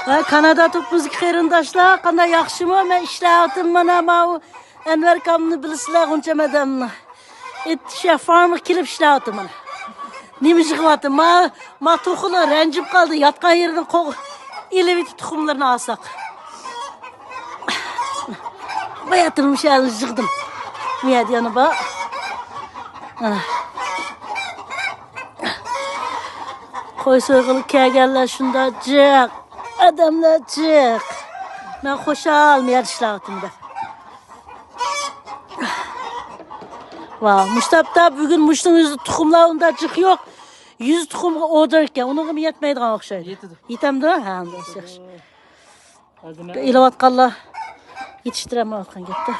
Kanada topumuzki qeyrindoshlar, qanday yaxshimi? Men ishlayaptim mana bu Enver akamni bilasizlar, uncha madamni. Farmga kelib ishlayaptim mana. Nima yig'yaptim? Ma to'qili ranjib qoldi, yotgan yerdan elevit tuxumlarni olsak. Bayatirmiş elini yig'dim. Niyat yana bak. Ana. Qo'y so'yg'ilib kelganlar shunda jiq. Adamlar jiq. Men xo'shalmay ishlayaptim deb. Wow, Mustafa bugün Muş'un yüzü tuxumlarında jiq yo'q. 100 tuxumga order ekan. Unga yetmaydigan o'xshaydi. Yetamdi? Ha, yaxshi. İlavatqanlar yetiştiremeyotgan gapda.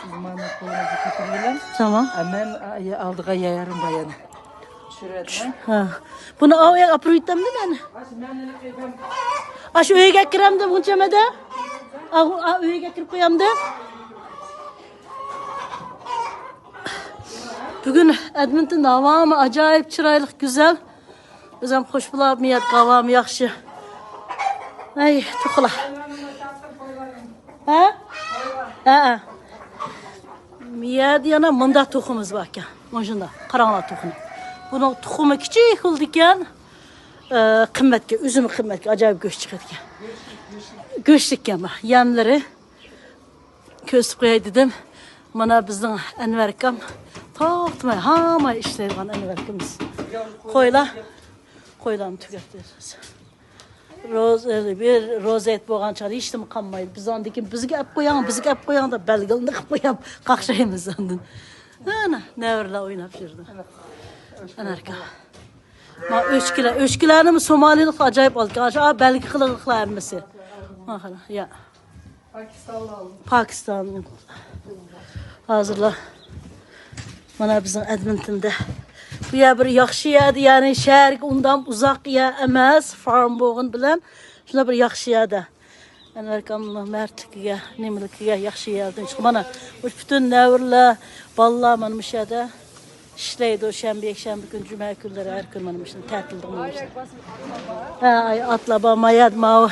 Tamam. Men aldığa yayarım bayana. Ha. Bunu avaya apırıydım değil mi? Aş öyle kirem de bunca mede. Öyle kirip koyam da. Bugün Edmonton havamı acayip çıraylık güzel. Bizim hoş bulab miyat kavam yaxşı. Ay tukula. Ha? Ha. Miyat yana mında toxumuz var ki. Monjunda karanlık toxum. Bunun toxumu küçük oldu iken kıymetli, üzümü kıymetli, acayip göç çıkardı iken. Göçlük ama yemleri köstüp koyay dedim. Bana bizden Enver akam tahtmay, hama işleydiğen Enver akamız. Koylarını tüketiyoruz. Bir rozet boğan çarı işte mi kanmaydı. Biz andık bizge ap koyan da belgelini koyam kakşayımız andın. Ana neverle oynap yürüdü. Anarka. Ma öşkilerini Somalilik acayip aldı. Aşağı belki kılıklar emmesi. Ya. Pakistanlı. Hazırla. Bana bizim Edmonton'da. Bu ya bir yaxşı yerdi yani şehir ondan uzak yer emas. Farm boğun bilen. Şuna bir yaxşı yerdi. Enverkamın mertlikiga, nemlikiga yaxşı yerdi. Bana bütün nevrler, ballar benim şeyde. İşleydi o şembe gün cuma günleri her gün benim için tatildim olmuş. Ay atlaba mayad mav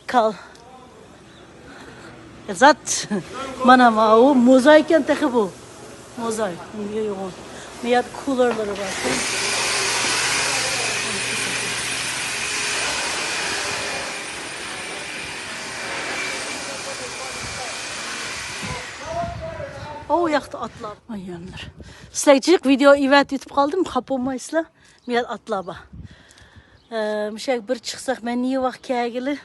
kal. Zat mana mav mozaiken tek bu. Mozaik. Miyad coolerları var. O yaktı atlar. Ay yanlar. Sizlercik video evet YouTube kaldım. Kapılmayısla. Miyad atlaba. Mişek bir çıksak ben niye vak kegili.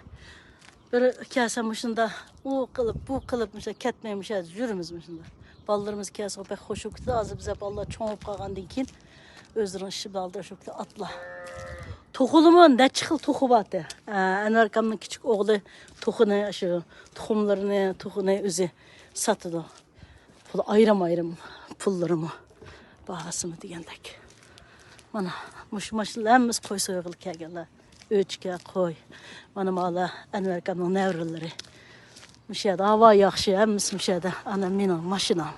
Bir kesemişinde o kılıp bu kılıp mişek ketmemiş yürümüz mişinde. Ballarımız kesip pek hoş okudu. Azı bize ballar çoğup kalgan dinkin. Özürün şimdi aldı şoktu atla. Tohulumun ne çıkıl tohu batı. Enver akamın küçük oğlu tohunu şu tohumlarını özü satıdı. Ayrım pullarımı bahasımı diyendek. Bana maşılarımız koy soyğılık kelgenler. Öçke koy. Bana mala Enver akamın nevrilleri. Müşahede hava yaxşı emmis müşahede. Anam benim maşinam.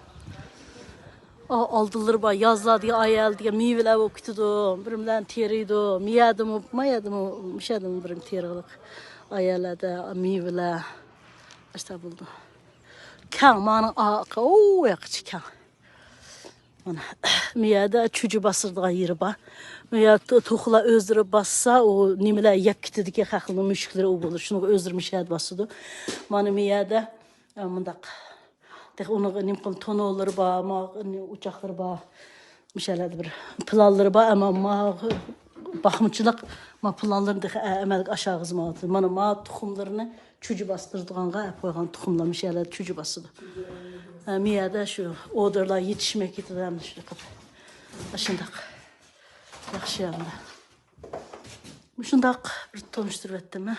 Aldılar ba yazlar diye ayel diye meyveler okutdu. Birimden teriydi. Miyadım müşahedim birim terilik. Ayelerde meyveler. İşte buldu. Kan bana ağa o yakıcı kan. Bana miyada çocuğu basırdığı yeri ba. Miyada toxula özdürüp bassa o nimeler yak kitidi ki xalqının müşkülleri o bulur. Şunu özdürmüş şəhid basıdı. Bana miyada mındak. Onun nimqil tonoları ba, uçakları ba. Müşəllədi bir planları ba ama baxımçılıq planlarını da əməlik aşağı qızmalıdır. Bana toxumlarını çocuğu bastırdığında koyğan toxumlar müşəllədi çocuğu basıdı. Miyada şu orderlar yetişmek itidən şurada qıp. Aşındaq. Yaxşı yanında. Şundaq bir tanıştırıb etdim.